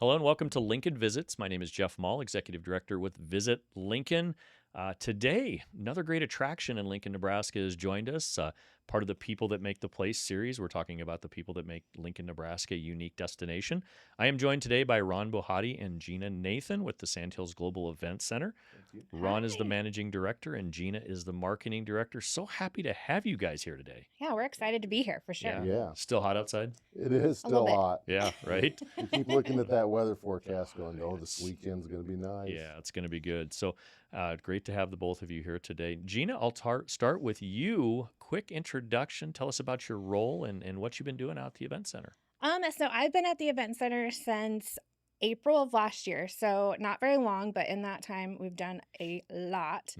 Hello and welcome to Lincoln Visits. My name is Jeff Maul, Executive Director with Visit Lincoln. Today, another great attraction in Lincoln, Nebraska has joined us. Part of the People That Make the Place series. We're talking about the people that make Lincoln, Nebraska a unique destination. I am joined today by Ron Bohaty and Gina Nathan with the Sandhills Global Event Center. Ron is the Managing Director and Gina is the Marketing Director. So happy to have you guys here today. Yeah, we're excited to be here for sure. Yeah. Still hot outside? It is A little still bit. hot. Yeah, right? We keep looking at that weather forecast going, oh, this weekend's going to be nice. Yeah, it's going to be good. So great to have the both of you here today. Gina, I'll start with you. Quick introduction. Tell us about your role and what you've been doing out at the event center. So I've been at the event center since April of last year, so not very long, but in that time we've done a lot.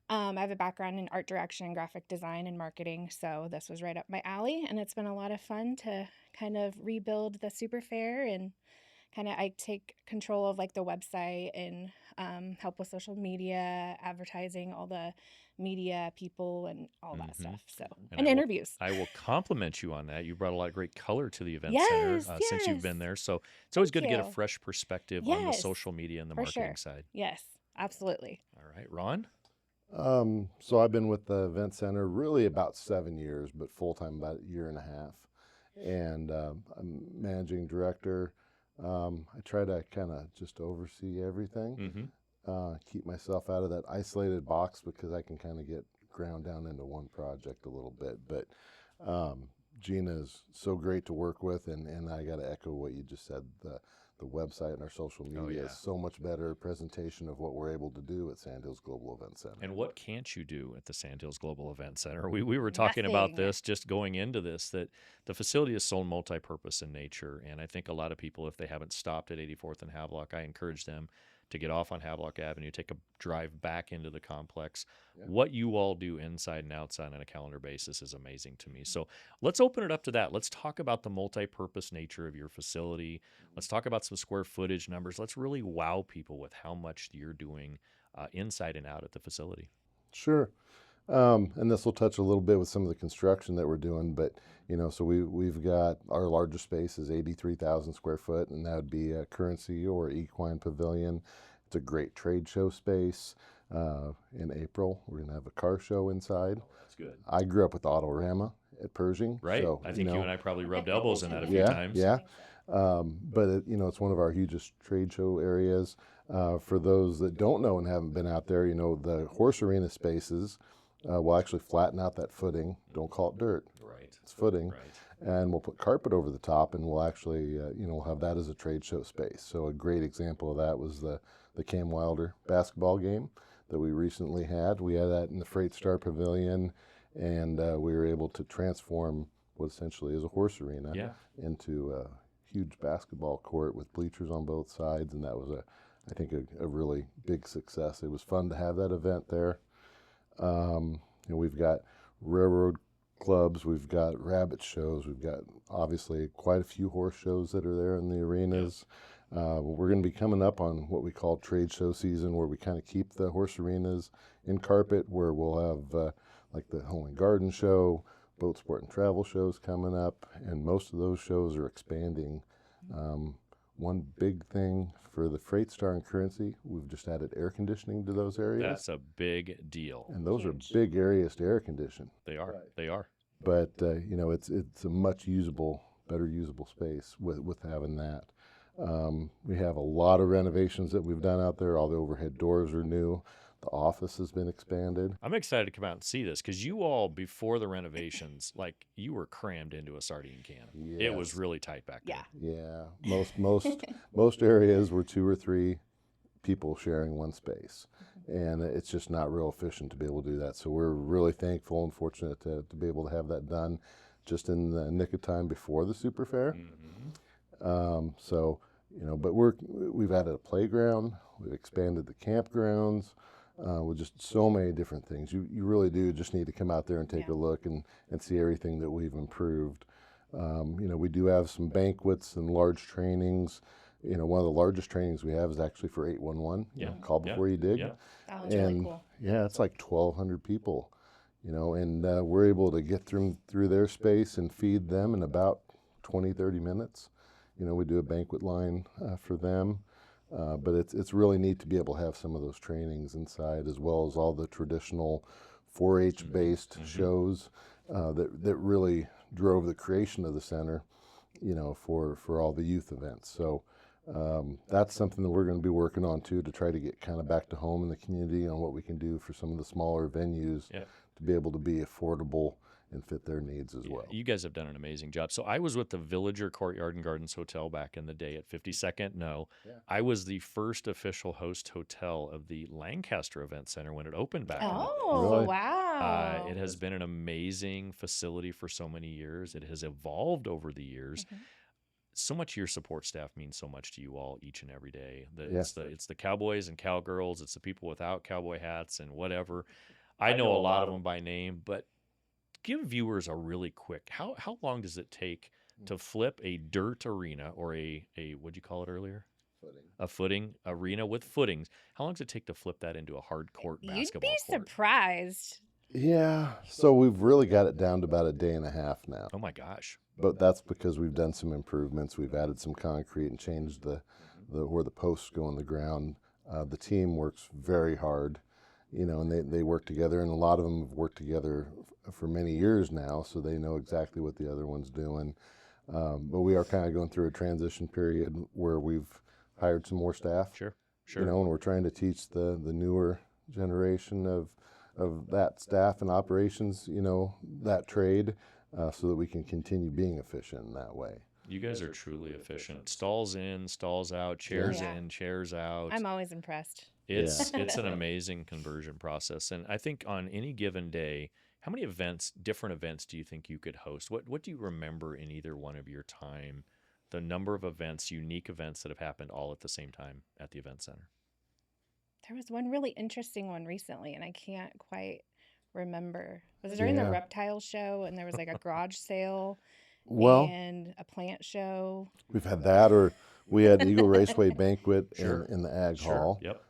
I have a background in art direction, graphic design, and marketing, so this was right up my alley, and it's been a lot of fun to kind of rebuild the Super Fair and I take control of like the website and help with social media, advertising, all the media people and all that stuff. So and interviews. I will compliment you on that. You brought a lot of great color to the event Yes, center since you've been yes. there. So it's always good to get a you. fresh perspective on the Yes, social media and the for marketing sure. side. Yes, absolutely. All right, Ron? So I've been with the event center really about 7 years, but full-time about a year and a half. And I'm managing director. I try to kind of just oversee everything, keep myself out of that isolated box because I can kind of get ground down into one project a little bit. But Gina is so great to work with, and I got to echo what you just said. The website and our social media is so much better presentation of what we're able to do at Sandhills Global Event Center. And what can't you do at the Sandhills Global Event Center? We were talking about Nothing. this just going into this, that the facility is so multi-purpose in nature. And I think a lot of people, if they haven't stopped at 84th and Havelock, I encourage them to get off on Havelock Avenue, take a drive back into the complex. Yeah. What you all do inside and outside on a calendar basis is amazing to me. So let's open it up to that. Let's talk about the multi-purpose nature of your facility. Let's talk about some square footage numbers. Let's really wow people with how much you're doing inside and out at the facility. Sure. And this will touch a little bit with some of the construction that we're doing, but so we've got our largest space is 83,000 square foot, and that would be a currency or equine pavilion. It's a great trade show space. In April, we're going to have a car show inside. That's good. I grew up with Autorama at Pershing. Right. So, I think you and I probably rubbed elbows in that a few yeah, times. Yeah. But it's one of our hugest trade show areas. For those that don't know and haven't been out there, the horse arena spaces will actually flatten out that footing. Don't call it dirt. Right. It's footing. Right. And we'll put carpet over the top, and we'll actually, we'll have that as a trade show space. So a great example of that was the Cam Wilder basketball game that we recently had. We had that in the Freight Star Pavilion, and we were able to transform what essentially is a horse arena into a huge basketball court with bleachers on both sides, and that was I think a really big success. It was fun to have that event there. We've got railroad clubs, we've got rabbit shows, we've got obviously quite a few horse shows that are there in the arenas. We're going to be coming up on what we call trade show season, where we kind of keep the horse arenas in carpet, where we'll have like the Home and Garden show, boat sport and travel shows coming up, and most of those shows are expanding. One big thing for the Freight Star and Currency, we've just added air conditioning to those areas. That's a big deal. And those are big areas to air condition. They are. Right. They are. But it's a much better usable space with having that. We have a lot of renovations that we've done out there. All the overhead doors are new. The office has been expanded. I'm excited to come out and see this because you all, before the renovations, like you were crammed into a sardine can. Yes. It was really tight back there. Yeah. Most areas were 2 or 3 people sharing one space, and it's just not real efficient to be able to do that. So we're really thankful and fortunate to be able to have that done just in the nick of time before the Super Fair. But we've added a playground, we've expanded the campgrounds, with just so many different things. You really do just need to come out there and take a look and see everything that we've improved. We do have some banquets and large trainings. One of the largest trainings we have is actually for 811, call before you dig. Yeah. That was really cool. Yeah, it's like 1,200 people, and we're able to get through their space and feed them in about 20, 30 minutes. We do a banquet line for them. But it's really neat to be able to have some of those trainings inside, as well as all the traditional 4-H based shows that really drove the creation of the center, for all the youth events. So that's something that we're going to be working on too, to try to get kind of back to home in the community on what we can do for some of the smaller venues to be able to be affordable and fit their needs as well. You guys have done an amazing job. So I was with the Villager Courtyard and Gardens Hotel back in the day at 52nd. No, I was the first official host hotel of the Lancaster Event Center when it opened back in the day. Really? Wow. It has been an amazing facility for so many years. It has evolved over the years. So much of your support staff means so much to you all each and every day. It's the cowboys and cowgirls. It's the people without cowboy hats and whatever. I know a lot of them by name, but give viewers a really quick, how long does it take to flip a dirt arena, or a what'd you call it earlier? A footing arena with footings. How long does it take to flip that into a hard court basketball You'd be court? surprised. Yeah, so we've really got it down to about a day and a half now. Oh my gosh. But that's because we've done some improvements. We've added some concrete and changed the where the posts go in the ground. The team works very hard, and they work together, and a lot of them have worked together for many years now, so they know exactly what the other one's doing. But we are kind of going through a transition period where we've hired some more staff. Sure. And we're trying to teach the newer generation of that staff and operations, that trade, so that we can continue being efficient in that way. You guys are truly efficient. Stalls in, stalls out, chairs in, chairs out. I'm always impressed. It's an amazing conversion process. And I think on any given day, how many different events do you think you could host? What do you remember in either one of your time, the number of events, unique events that have happened all at the same time at the event center? There was one really interesting one recently, and I can't quite remember. Was it during the reptile show, and there was like a garage sale and a plant show? We've had that, or we had Eagle Raceway Banquet in the Ag Hall. Yep.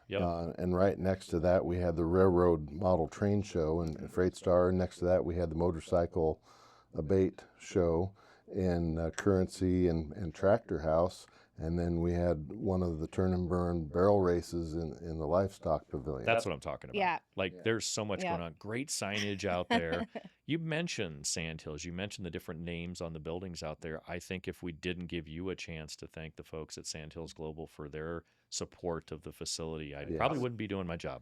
And right next to that, we had the Railroad Model Train Show and Freight Star. Next to that, we had the Motorcycle Abate Show and Currency and Tractor House. And then we had one of the turn and burn barrel races in the Livestock Pavilion. That's what I'm talking about. Yeah. There's so much going on. Great signage out there. You mentioned Sandhills. You mentioned the different names on the buildings out there. I think if we didn't give you a chance to thank the folks at Sandhills Global for their support of the facility, I probably wouldn't be doing my job.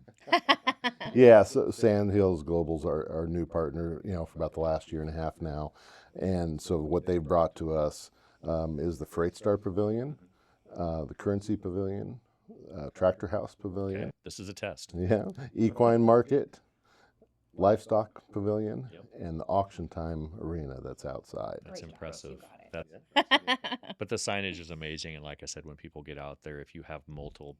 So Sandhills Global's our new partner, for about the last year and a half now. And so what they've brought to us is the Freight Star Pavilion, the Currency Pavilion, Tractor House Pavilion. Okay. This is a test. Equine Market, Livestock Pavilion, and the Auction Time Arena that's outside. That's impressive. But the signage is amazing, and like I said, when people get out there, if you have multiple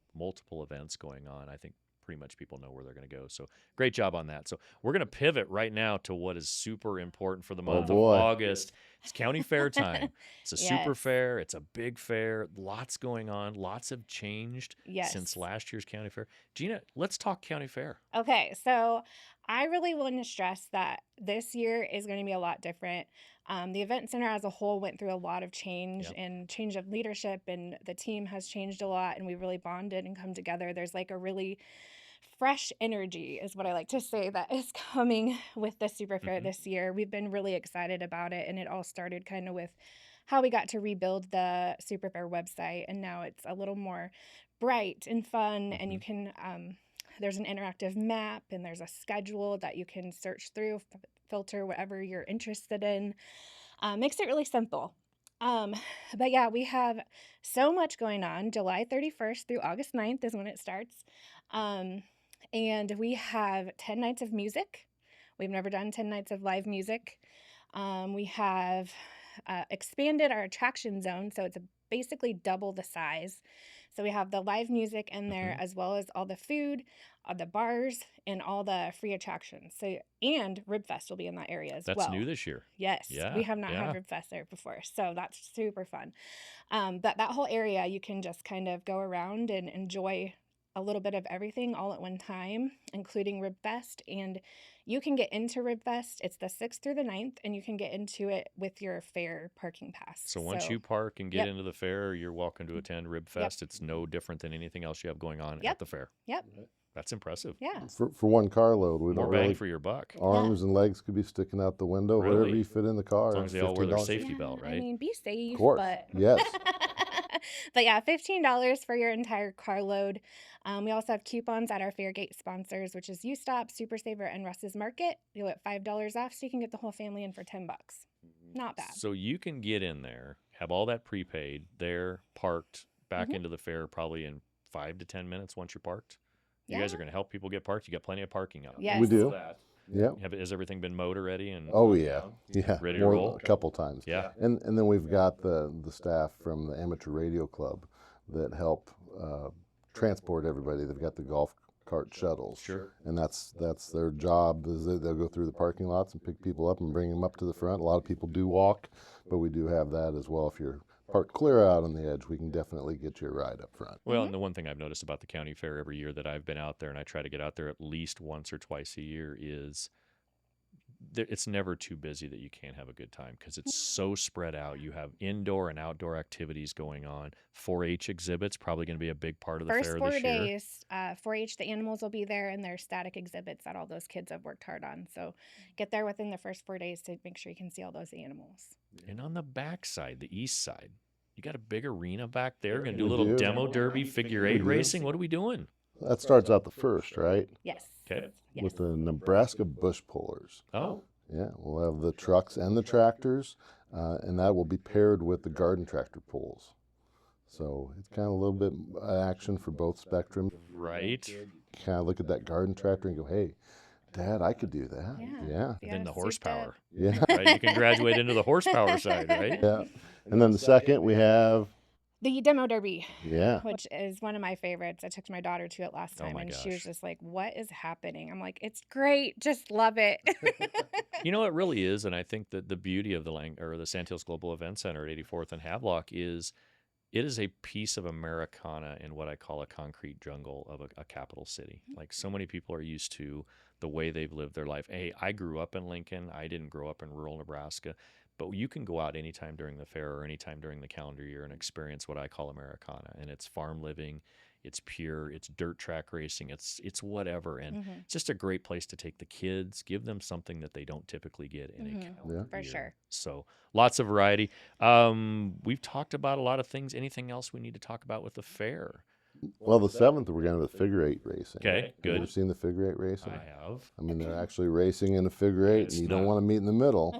events going on, I think pretty much people know where they're going to go. So great job on that. So we're going to pivot right now to what is super important for the month of August. It's county fair time. It's a super fair. It's a big fair. Lots going on. Lots have changed since last year's county fair. Gina, let's talk county fair. Okay, so I really want to stress that this year is going to be a lot different. The event center as a whole went through a lot of change and change of leadership, and the team has changed a lot, and we really bonded and come together. There's like a really fresh energy is what I like to say that is coming with the Super Fair this year. We've been really excited about it, and it all started kind of with how we got to rebuild the Super Fair website, and now it's a little more bright and fun, and you can there's an interactive map, and there's a schedule that you can search through, filter whatever you're interested in. Makes it really simple. But yeah, we have so much going on. July 31st through August 9th is when it starts. And we have 10 nights of music. We've never done 10 nights of live music. We have expanded our attraction zone, so it's basically double the size. So we have the live music in there, as well as all the food, the bars, and all the free attractions. So, and Rib Fest will be in that area as well. That's new this year. Yes, we have not had Rib Fest there before, so that's super fun. But that whole area, you can just kind of go around and enjoy a little bit of everything all at one time, including Rib Fest. And You can get into Rib Fest. It's the 6th through the 9th, and you can get into it with your fair parking pass. So once you park and get Yep. into the fair, you're welcome to attend Rib Yep. Fest. It's no different than anything else you have going on Yep. at the fair. Yep. That's impressive. Yeah. For one carload, we More don't bang really. for your buck. Arms and legs could be sticking out the window, whatever Really? you fit in the car. As long as they all wear their $15. safety belt, right? I mean, be safe. Of course, But yes. but yeah, $15 for your entire carload. We also have coupons at our Fairgate sponsors, which is U-Stop, Super Saver, and Russ's Market. You'll get $5 off, so you can get the whole family in for $10. Not bad. So you can get in there, have all that prepaid, there, parked, back Mhm. into the fair probably in 5 to 10 minutes once you're parked. You Yeah. guys are going to help people get parked. You got plenty of parking out. Yes. We do. Yeah. Has everything been mowed already? And Oh yeah. Yeah. Ready to More roll? than a couple times. yeah. And then we've got the staff from the Amateur Radio Club that help transport everybody. They've got the golf cart shuttles. Sure. And that's their job, is that they'll go through the parking lots and pick people up and bring them up to the front. A lot of people do walk, but we do have that as well. If you're parked clear out on the edge, we can definitely get you a ride up front. Well, and the one thing I've noticed about the county fair every year that I've been out there, and I try to get out there at least once or twice a year, is it's never too busy that you can't have a good time because it's so spread out. You have indoor and outdoor activities going on. 4-H exhibits probably going to be a big part of the First fair 4 this year. days, 4-H, the animals will be there, and there's static exhibits that all those kids have worked hard on. So get there within the first 4 days to make sure you can see all those animals. And on the back side, the east side, you got a big arena back there. Going to do a We little do. demo derby, figure eight do. racing. What are we doing? That starts out the first, right? Yes. Okay. Yes. With the Nebraska bush pullers. Oh, Yeah, we'll have the trucks and the tractors, and that will be paired with the garden tractor pulls. So it's kind of a little bit action for both spectrums. right. Kind of look at that garden tractor and go, hey, Dad, I could do that. Yeah. Yeah. And then the Yeah, horsepower, Yeah. right? You can graduate into the horsepower side, right? Yeah. And then the second we have, The demo derby, yeah, which is one of my favorites. I took my daughter to it last Oh time, my and she was gosh. just like, "What is happening?" I'm like, "It's great. Just love it." You know, it really is, and I think that the beauty of the Sandhills Global Event Center at 84th and Havelock is it is a piece of Americana in what I call a concrete jungle of a capital city. Like so many people are used to the way they've lived their life. Hey, I grew up in Lincoln. I didn't grow up in rural Nebraska. But you can go out anytime during the fair or anytime during the calendar year and experience what I call Americana. And it's farm living, it's pure, it's dirt track racing, it's whatever. And Mhm. it's just a great place to take the kids, give them something that they don't typically get in Mhm. a calendar For year. sure. So lots of variety. We've talked about a lot of things. Anything else we need to talk about with the fair? well, the 7th we're going to the figure eight racing. Okay, Have you ever good. seen the figure eight racing? I have. I mean, they're actually racing in a figure eight, It's and you don't not- want to meet in the middle.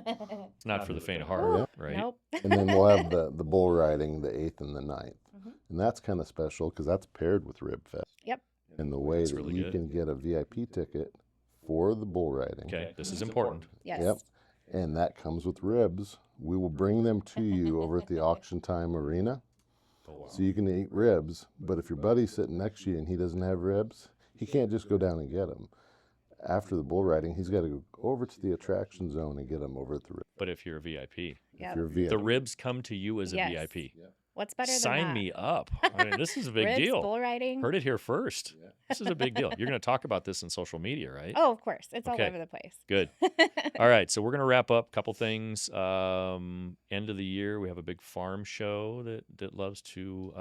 It's not for the faint of heart, right? Nope. And then we'll have the bull riding the 8th and the 9th. Mhm. And that's kind of special because that's paired with Rib Fest. Yep. And the way That's that really you good. can get a VIP ticket for the bull riding. Okay, this is important. Yes. Yep. And that comes with ribs. We will bring them to you over at the Auction Time Arena. Oh, wow. So you can eat ribs, but if your buddy's sitting next to you and he doesn't have ribs, he can't just go down and get them. After the bull riding, he's got to go over to the attraction zone and get them over at the rib. But if you're a VIP, Yep. If you're VIP. the ribs come to you as a Yes. VIP. What's better than Sign that? me up. I mean, this is a big Ribs, deal. bull riding. Heard it here first. This is a big deal. You're going to talk about this in social media, right? Oh, of course. It's Okay. all over the place. Good. All right, so we're going to wrap up. Couple things. End of the year, we have a big farm show that loves to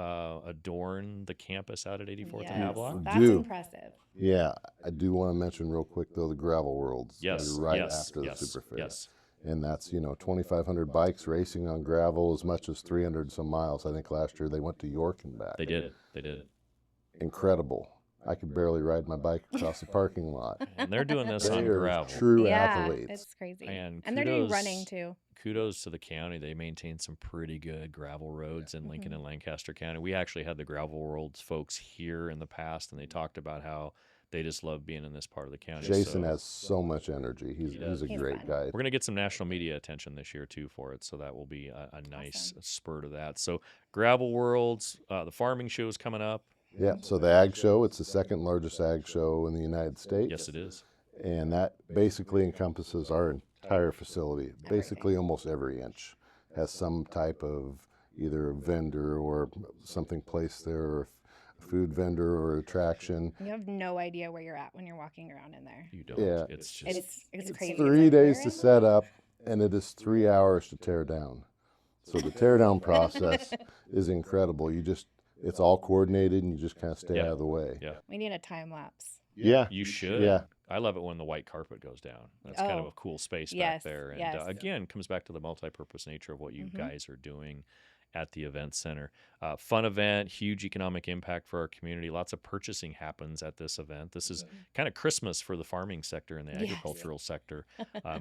adorn the campus out at 84th Yes. and Havelock. That's Do. impressive. Yeah, I do want to mention real quick though the gravel worlds. that Yes, are right yes, after yes, the Super Fair. yes. And that's 2,500 bikes racing on gravel as much as 300 some miles. I think last year they went to York and back. They did. They did. Incredible. I could barely ride my bike across the parking lot. And they're doing this They on are gravel. true Yeah, athletes. it's crazy. And they're doing kudos- running too. Kudos to the county. They maintain some pretty good gravel roads in Lincoln Mhm. and Lancaster County. We actually had the Gravel Worlds folks here in the past, and they talked about how they just love being in this part of the county. Jason So has so much energy. He's does. a He's great fun. guy. we're going to get some national media attention this year, too, for it. So that will be a nice Awesome. spur to that. So Gravel Worlds, the farming show is coming up. Yeah, so the Ag Show, it's the second largest ag show in the United States. Yes, it is. And that basically encompasses our entire facility. Basically, almost every inch has some type of either a vendor or something placed there, or a food vendor or attraction. You have no idea where you're at when you're walking around in there. You don't. Yeah. It's just It's crazy. 3 days to set up, and it is 3 hours to tear down. So the tear down process is incredible. It's all coordinated, and you just kind of stay out of the way. Yeah. We need a time lapse. Yeah. You should. Yeah. I love it when the white carpet goes down. That's kind of a cool space back there. And again, comes back to the multi-purpose nature of what you guys are doing at the event center. Fun event, huge economic impact for our community. Lots of purchasing happens at this event. This is kind of Christmas for the farming sector and the agricultural sector.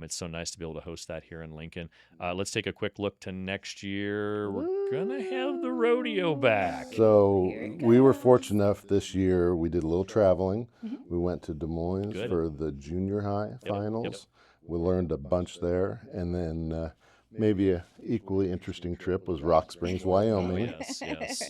It's so nice to be able to host that here in Lincoln. Let's take a quick look to next year. We're going to have the rodeo back. So we were fortunate enough this year. We did a little traveling. We went to Des Moines for the junior high finals. We learned a bunch there. And then maybe a equally interesting trip was Rock Springs, Wyoming. Yes.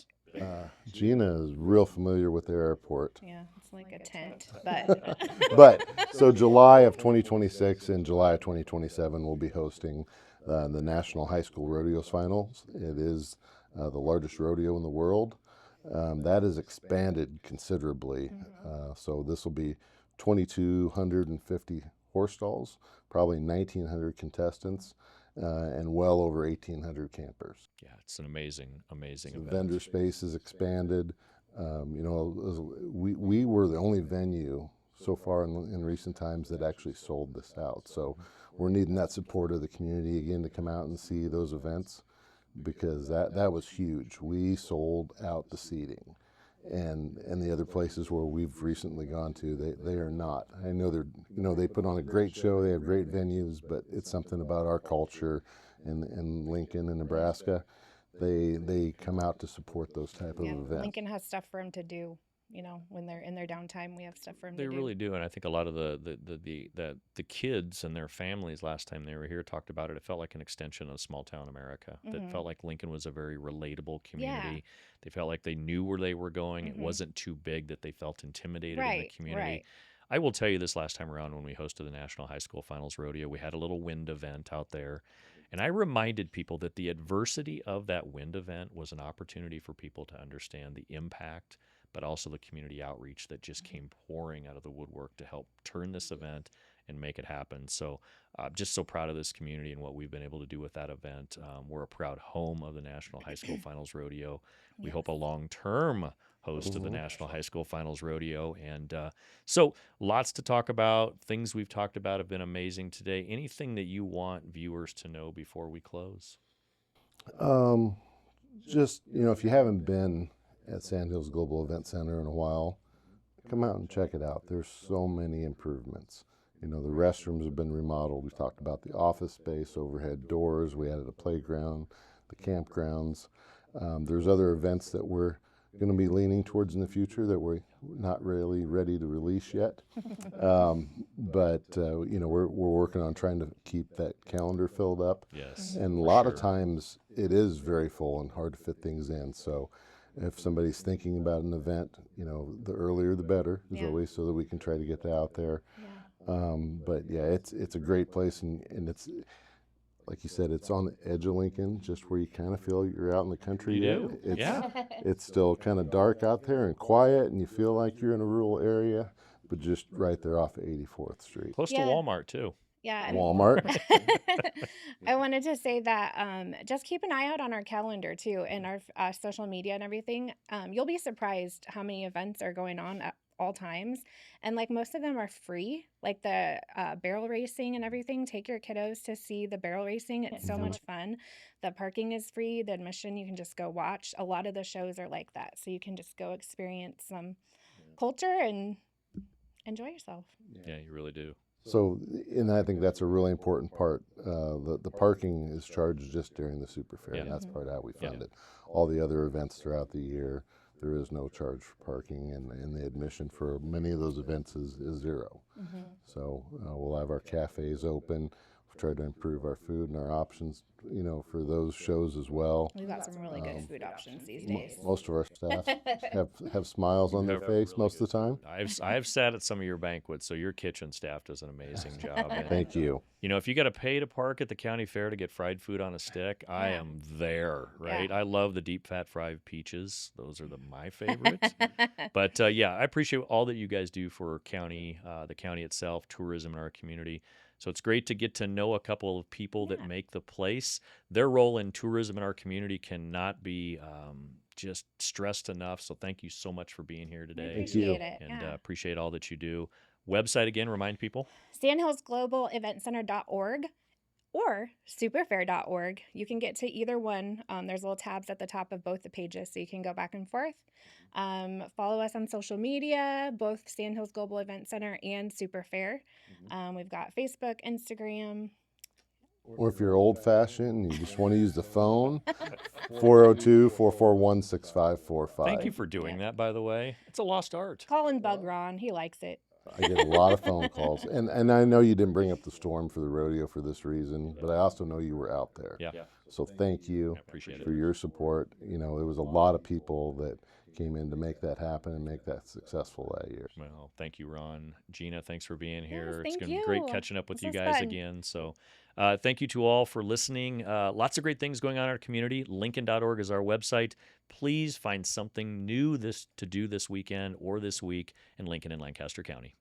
Gina is real familiar with the airport. Yeah, it's like a tent, but But so July of 2026 and July of 2027, we'll be hosting the National High School Rodeos Finals. It is the largest rodeo in the world. That has expanded considerably. So this will be 2,250 horse stalls, probably 1,900 contestants, and well over 1,800 campers. Yeah, it's an amazing event. Vendor space is expanded. We were the only venue so far in recent times that actually sold this out. So we're needing that support of the community again to come out and see those events, because that was huge. We sold out the seating. And the other places where we've recently gone to, they are not. I know they put on a great show, they have great venues, but it's something about our culture in Lincoln and Nebraska. They come out to support those type of events. Lincoln has stuff for them to do. When they're in their downtime, we have stuff for them to do. They really do, and I think a lot of the kids and their families last time they were here talked about it. It felt like an extension of small town America. That felt like Lincoln was a very relatable community. Yeah. They felt like they knew where they were going. It wasn't too big that they felt intimidated in the community. Right. I will tell you this last time around when we hosted the National High School Finals Rodeo, we had a little wind event out there. And I reminded people that the adversity of that wind event was an opportunity for people to understand the impact, but also the community outreach that just came pouring out of the woodwork to help turn this event and make it happen. So just so proud of this community and what we've been able to do with that event. We're a proud home of the National High School Finals Rodeo. We hope a long-term host of the National High School Finals Rodeo. And so lots to talk about. Things we've talked about have been amazing today. Anything that you want viewers to know before we close? Just, if you haven't been at Sandhills Global Event Center in a while, come out and check it out. There's so many improvements. The restrooms have been remodeled. We talked about the office space, overhead doors. We added a playground, the campgrounds. There's other events that we're going to be leaning towards in the future that we're not really ready to release yet. But we're working on trying to keep that calendar filled up. Yes. And a lot of times it is very full and hard to fit things in. So if somebody's thinking about an event, the earlier the better, as always, so that we can try to get that out there. But yeah, it's a great place, and it's, like you said, it's on the edge of Lincoln, just where you kind of feel you're out in the country. You do? It's still kind of dark out there and quiet, and you feel like you're in a rural area, but just right there off of 84th Street. Close to Walmart, too. Yeah. Walmart. I wanted to say that just keep an eye out on our calendar, too, and our social media and everything. You'll be surprised how many events are going on at all times. And most of them are free, like the barrel racing and everything. Take your kiddos to see the barrel racing. It's so much fun. The parking is free. The admission, you can just go watch. A lot of the shows are like that. So you can just go experience some culture and enjoy yourself. Yeah, you really do. So, and I think that's a really important part. The parking is charged just during the Super Fair, and that's part of how we fund it. All the other events throughout the year, there is no charge for parking, and the admission for many of those events is zero. So we'll have our cafes open tried to improve our food and our options, for those shows as well. We've got some really good food options these Mo- days. Most of our staff have smiles on their face most of the time. I've sat at some of your banquets, so your kitchen staff does an amazing job. And, Thank you. if you got to pay to park at the county fair to get fried food on a stick, I Yeah. am there, right? Yeah. I love the deep fat fried peaches. Those are my favorites. But I appreciate all that you guys do for the county itself, tourism in our community. So it's great to get to know a couple of people that make the place. Their role in tourism in our community cannot be just stressed enough. So thank you so much for being here today. Thank you. Appreciate it. And Yeah. appreciate all that you do. Website again, remind people. Sandhills Global Event Center.org or superfair.org. You can get to either one. There's little tabs at the top of both the pages, so you can go back and forth. Follow us on social media, both Sandhills Global Event Center and Super Fair. We've got Facebook, Instagram. Or if you're old-fashioned and you just want to use the phone, 402-441-6545. Thank you for doing that, by the way. It's a lost art. Call and bug Ron. He likes it. I get a lot of phone calls. And I know you didn't bring up the storm for the rodeo for this reason, but I also know you were out there. Yeah. So thank you I appreciate it. for your support. There was a lot of people that came in to make that happen and make that successful that year. Well, thank you, Ron. Gina, thanks for being here. Yes, It's thank been great you. catching up with This you was guys fun. again. So thank you to all for listening. Lots of great things going on in our community. Lincoln.org is our website. Please find something new to do this weekend or this week in Lincoln and Lancaster County.